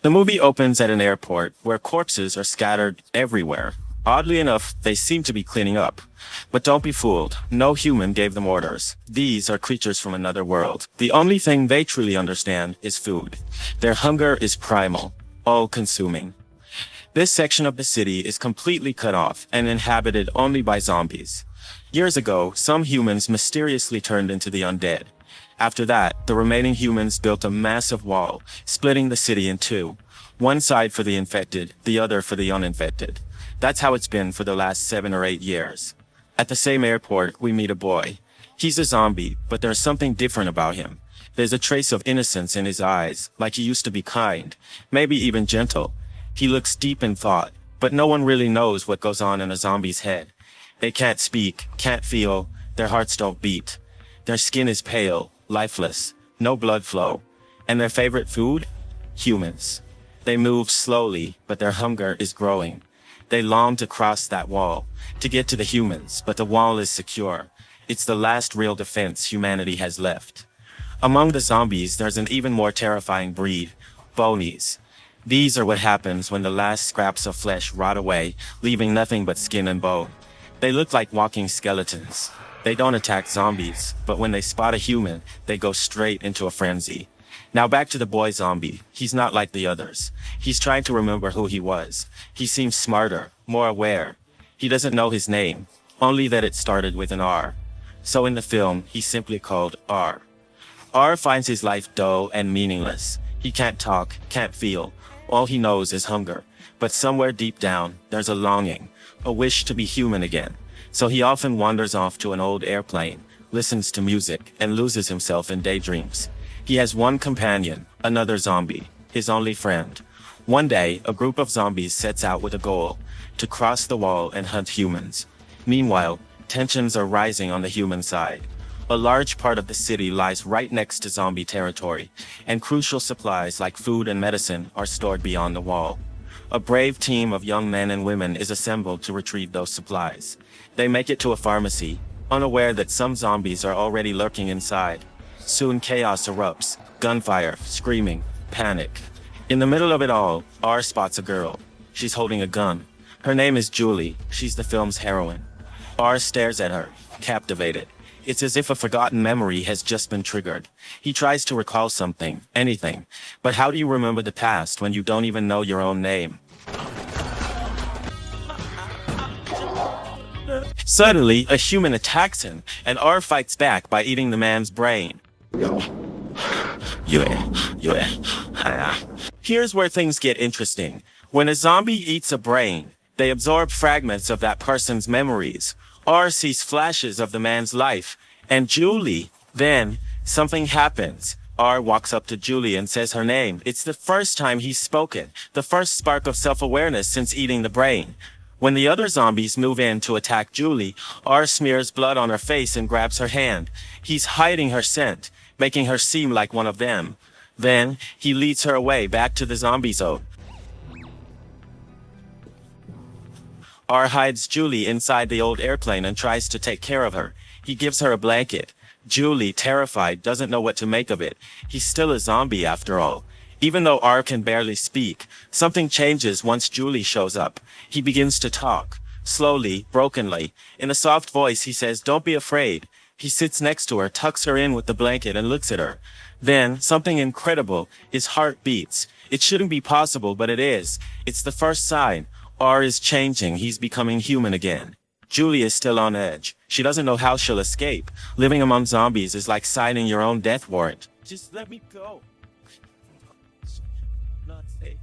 The movie opens at an airport where corpses are scattered everywhere. Oddly enough, they seem to be cleaning up. But don't be fooled. No human gave them orders. These are creatures from another world. The only thing they truly understand is food. Their hunger is primal, all-consuming. This section of the city is completely cut off and inhabited only by zombies. Years ago, some humans mysteriously turned into the undead. After that, the remaining humans built a massive wall, splitting the city in two. One side for the infected, the other for the uninfected. That's how it's been for the last 7 or 8 years. At the same airport, we meet a boy. He's a zombie, but there's something different about him. There's a trace of innocence in his eyes, like he used to be kind, maybe even gentle. He looks deep in thought, but no one really knows what goes on in a zombie's head. They can't speak, can't feel, their hearts don't beat. Their skin is pale, lifeless, no blood flow. And their favorite food? Humans. They move slowly, but their hunger is growing. They long to cross that wall, to get to the humans, but the wall is secure. It's the last real defense humanity has left. Among the zombies, there's an even more terrifying breed, bonies. These are what happens when the last scraps of flesh rot away, leaving nothing but skin and bone. They look like walking skeletons. They don't attack zombies, but when they spot a human, they go straight into a frenzy. Now back to the boy zombie. He's not like the others. He's trying to remember who he was. He seems smarter, more aware. He doesn't know his name, only that it started with an R. So in the film, he's simply called R. R finds his life dull and meaningless. He can't talk, can't feel. All he knows is hunger. But somewhere deep down, there's a longing, a wish to be human again. So he often wanders off to an old airplane, listens to music, and loses himself in daydreams. He has one companion, another zombie, his only friend. One day, a group of zombies sets out with a goal, to cross the wall and hunt humans. Meanwhile, tensions are rising on the human side. A large part of the city lies right next to zombie territory, and crucial supplies like food and medicine are stored beyond the wall. A brave team of young men and women is assembled to retrieve those supplies. They make it to a pharmacy, unaware that some zombies are already lurking inside. Soon chaos erupts, gunfire, screaming, panic. In the middle of it all, R spots a girl. She's holding a gun. Her name is Julie. She's the film's heroine. R stares at her, captivated. It's as if a forgotten memory has just been triggered. He tries to recall something, anything. But how do you remember the past when you don't even know your own name? Suddenly, a human attacks him, and R fights back by eating the man's brain. Here's where things get interesting. When a zombie eats a brain, they absorb fragments of that person's memories. R sees flashes of the man's life, and Julie. Then, something happens. R walks up to Julie and says her name. It's the first time he's spoken, the first spark of self-awareness since eating the brain. When the other zombies move in to attack Julie, R smears blood on her face and grabs her hand. He's hiding her scent, making her seem like one of them. Then, he leads her away back to the zombie zone. R hides Julie inside the old airplane and tries to take care of her. He gives her a blanket. Julie, terrified, doesn't know what to make of it. He's still a zombie after all. Even though R can barely speak, something changes once Julie shows up. He begins to talk. Slowly, brokenly. In a soft voice, he says, "Don't be afraid." He sits next to her, tucks her in with the blanket, and looks at her. Then, something incredible. His heart beats. It shouldn't be possible, but it is. It's the first sign. R is changing. He's becoming human again. Julie is still on edge. She doesn't know how she'll escape. Living among zombies is like signing your own death warrant. Just let me go. Not safe.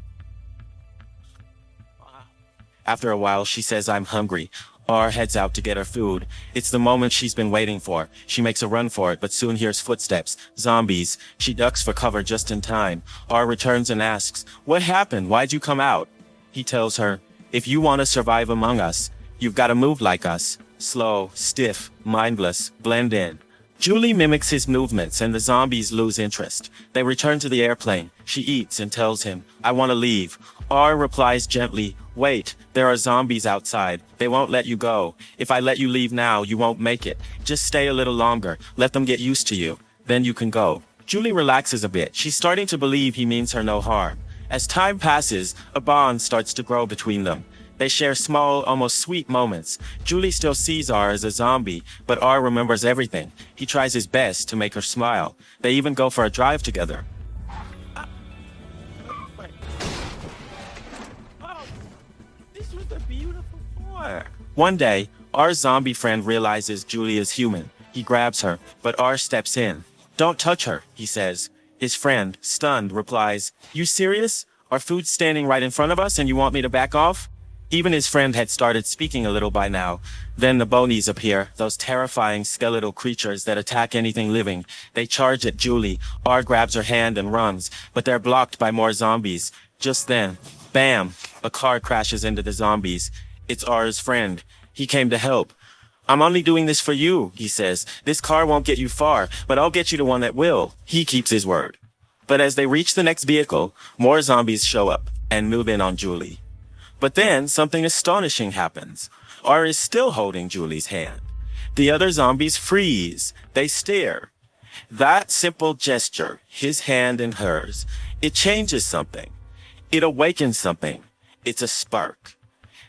After a while, she says, "I'm hungry." R heads out to get her food. It's the moment she's been waiting for. She makes a run for it, but soon hears footsteps. Zombies. She ducks for cover just in time. R returns and asks, "What happened? Why'd you come out?" He tells her, "If you want to survive among us, you've got to move like us. Slow, stiff, mindless, blend in." Julie mimics his movements and the zombies lose interest. They return to the airplane. She eats and tells him, "I want to leave." R replies gently, "Wait, there are zombies outside. They won't let you go. If I let you leave now, you won't make it. Just stay a little longer. Let them get used to you. Then you can go." Julie relaxes a bit. She's starting to believe he means her no harm. As time passes, a bond starts to grow between them. They share small, almost sweet moments. Julie still sees R as a zombie, but R remembers everything. He tries his best to make her smile. They even go for a drive together. Oh, this was a beautiful boy. One day, R's zombie friend realizes Julie is human. He grabs her, but R steps in. "Don't touch her," he says. His friend, stunned, replies, "You serious? Our food's standing right in front of us and you want me to back off?" Even his friend had started speaking a little by now. Then the bonies appear, those terrifying skeletal creatures that attack anything living. They charge at Julie. R grabs her hand and runs, but they're blocked by more zombies. Just then, bam, a car crashes into the zombies. It's R's friend. He came to help. "I'm only doing this for you," he says. "This car won't get you far, but I'll get you to one that will." He keeps his word. But as they reach the next vehicle, more zombies show up and move in on Julie. But then something astonishing happens. R is still holding Julie's hand. The other zombies freeze. They stare. That simple gesture, his hand in hers, it changes something. It awakens something. It's a spark.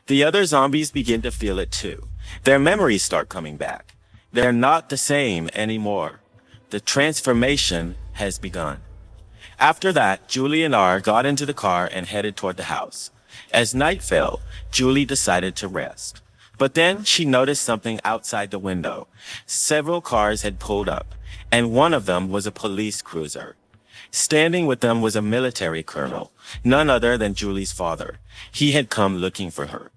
The other zombies begin to feel it too. Their memories start coming back. They're not the same anymore. The transformation has begun. After that, Julie and R got into the car and headed toward the house. As night fell, Julie decided to rest. But then she noticed something outside the window. Several cars had pulled up, and one of them was a police cruiser. Standing with them was a military colonel, none other than Julie's father. He had come looking for her.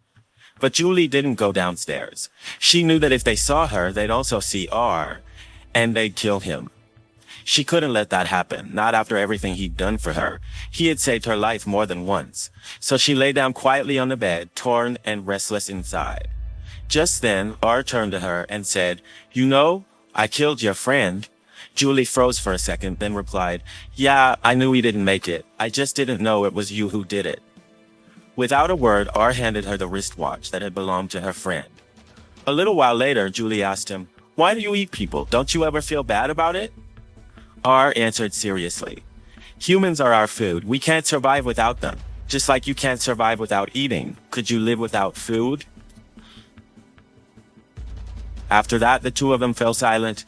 But Julie didn't go downstairs. She knew that if they saw her, they'd also see R, and they'd kill him. She couldn't let that happen, not after everything he'd done for her. He had saved her life more than once. So she lay down quietly on the bed, torn and restless inside. Just then, R turned to her and said, "You know, I killed your friend." Julie froze for a second, then replied, "Yeah, I knew he didn't make it. I just didn't know it was you who did it." Without a word, R handed her the wristwatch that had belonged to her friend. A little while later, Julie asked him, "Why do you eat people? Don't you ever feel bad about it?" R answered seriously, "Humans are our food. We can't survive without them. Just like you can't survive without eating. Could you live without food?" After that, the two of them fell silent.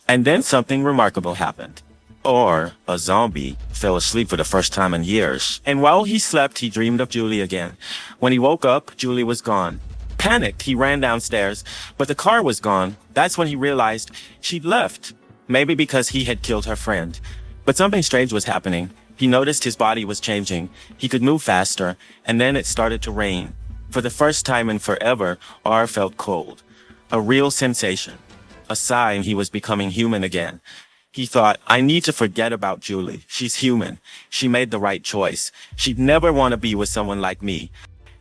And then something remarkable happened. R, a zombie, fell asleep for the first time in years. And while he slept, he dreamed of Julie again. When he woke up, Julie was gone. Panicked, he ran downstairs, but the car was gone. That's when he realized she'd left. Maybe because he had killed her friend. But something strange was happening. He noticed his body was changing. He could move faster, and then it started to rain. For the first time in forever, R felt cold. A real sensation. A sign he was becoming human again. He thought, I need to forget about Julie. She's human. She made the right choice. She'd never want to be with someone like me.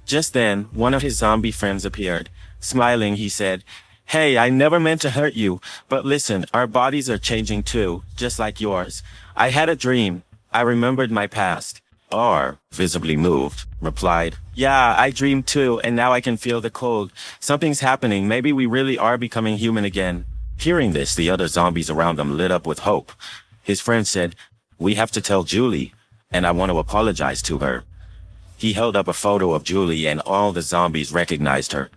Just then, one of his zombie friends appeared. Smiling, he said, "Hey, I never meant to hurt you, but listen, our bodies are changing too, just like yours. I had a dream. I remembered my past." R, visibly moved, replied, "Yeah, I dreamed too, and now I can feel the cold. Something's happening. Maybe we really are becoming human again." Hearing this, the other zombies around him lit up with hope. His friend said, "We have to tell Julie, and I want to apologize to her." He held up a photo of Julie, and all the zombies recognized her.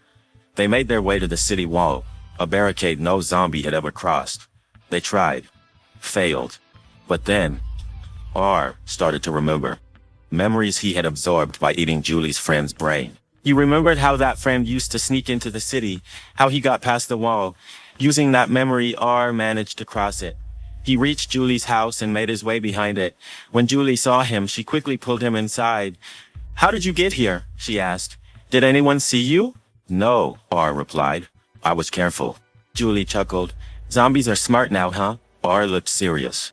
They made their way to the city wall, a barricade no zombie had ever crossed. They tried, failed, but then R started to remember memories he had absorbed by eating Julie's friend's brain. He remembered how that friend used to sneak into the city, how he got past the wall. Using that memory, R managed to cross it. He reached Julie's house and made his way behind it. When Julie saw him, she quickly pulled him inside. "How did you get here?" she asked. "Did anyone see you?" "No," R replied. "I was careful." Julie chuckled. "Zombies are smart now, huh?" R looked serious.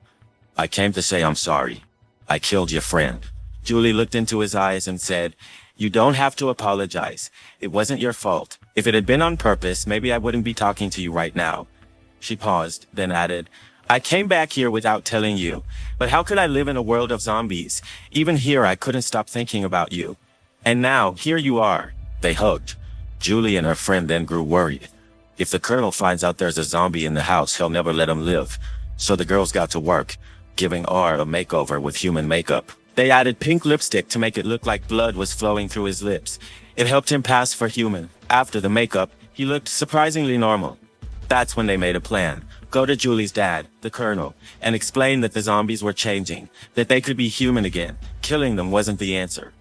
"I came to say I'm sorry. I killed your friend." Julie looked into his eyes and said, "You don't have to apologize. It wasn't your fault. If it had been on purpose, maybe I wouldn't be talking to you right now." She paused, then added, "I came back here without telling you, but how could I live in a world of zombies? Even here, I couldn't stop thinking about you. And now, here you are." They hugged. Julie and her friend then grew worried. If the colonel finds out there's a zombie in the house, he'll never let him live. So the girls got to work, giving R a makeover with human makeup. They added pink lipstick to make it look like blood was flowing through his lips. It helped him pass for human. After the makeup, he looked surprisingly normal. That's when they made a plan. Go to Julie's dad, the colonel, and explain that the zombies were changing, that they could be human again. Killing them wasn't the answer.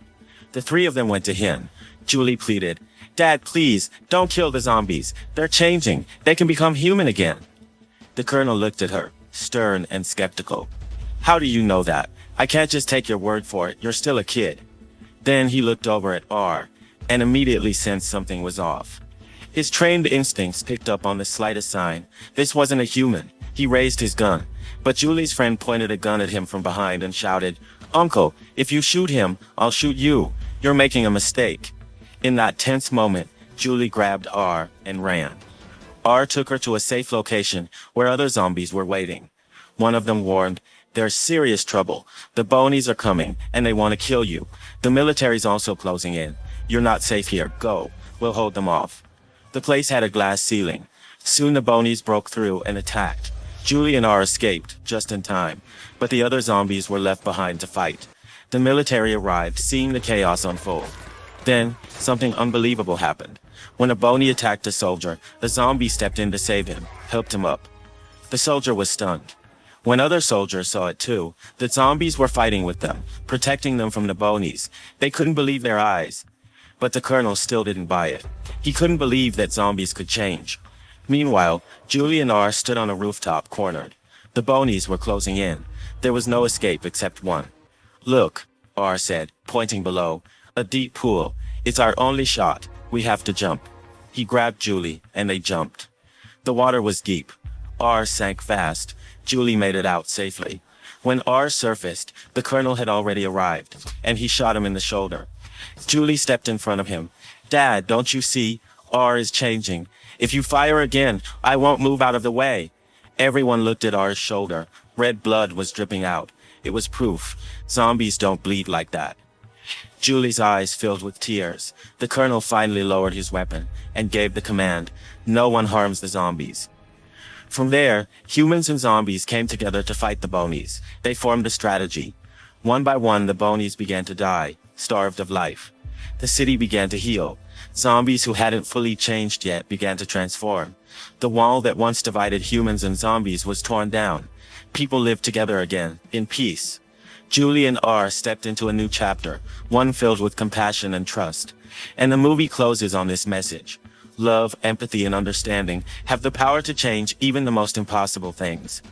The three of them went to him. Julie pleaded, "Dad, please, don't kill the zombies. They're changing. They can become human again." The colonel looked at her, stern and skeptical. "How do you know that? I can't just take your word for it. You're still a kid." Then he looked over at R, and immediately sensed something was off. His trained instincts picked up on the slightest sign. This wasn't a human. He raised his gun. But Julie's friend pointed a gun at him from behind and shouted, "Uncle, if you shoot him, I'll shoot you. You're making a mistake." In that tense moment, Julie grabbed R and ran. R took her to a safe location where other zombies were waiting. One of them warned, "There's serious trouble. The Bonies are coming, and they want to kill you. The military's also closing in. You're not safe here. Go. We'll hold them off." The place had a glass ceiling. Soon the Bonies broke through and attacked. Julie and R escaped, just in time, but the other zombies were left behind to fight. The military arrived, seeing the chaos unfold. Then, something unbelievable happened. When a Bony attacked a soldier, the zombie stepped in to save him, helped him up. The soldier was stunned. When other soldiers saw it too, the zombies were fighting with them, protecting them from the Bonies. They couldn't believe their eyes. But the colonel still didn't buy it. He couldn't believe that zombies could change. Meanwhile, Julie and R stood on a rooftop, cornered. The Bonies were closing in. There was no escape except one. "Look," R said, pointing below. "A deep pool. It's our only shot. We have to jump." He grabbed Julie, and they jumped. The water was deep. R sank fast. Julie made it out safely. When R surfaced, the colonel had already arrived, and he shot him in the shoulder. Julie stepped in front of him. "Dad, don't you see? R is changing. If you fire again, I won't move out of the way." Everyone looked at R's shoulder. Red blood was dripping out. It was proof. Zombies don't bleed like that. Julie's eyes filled with tears. The colonel finally lowered his weapon and gave the command, "No one harms the zombies." From there, humans and zombies came together to fight the Bonies. They formed a strategy. One by one, the Bonies began to die, starved of life. The city began to heal. Zombies who hadn't fully changed yet began to transform. The wall that once divided humans and zombies was torn down. People lived together again, in peace. Julie and R stepped into a new chapter, one filled with compassion and trust. And the movie closes on this message. Love, empathy, and understanding have the power to change even the most impossible things.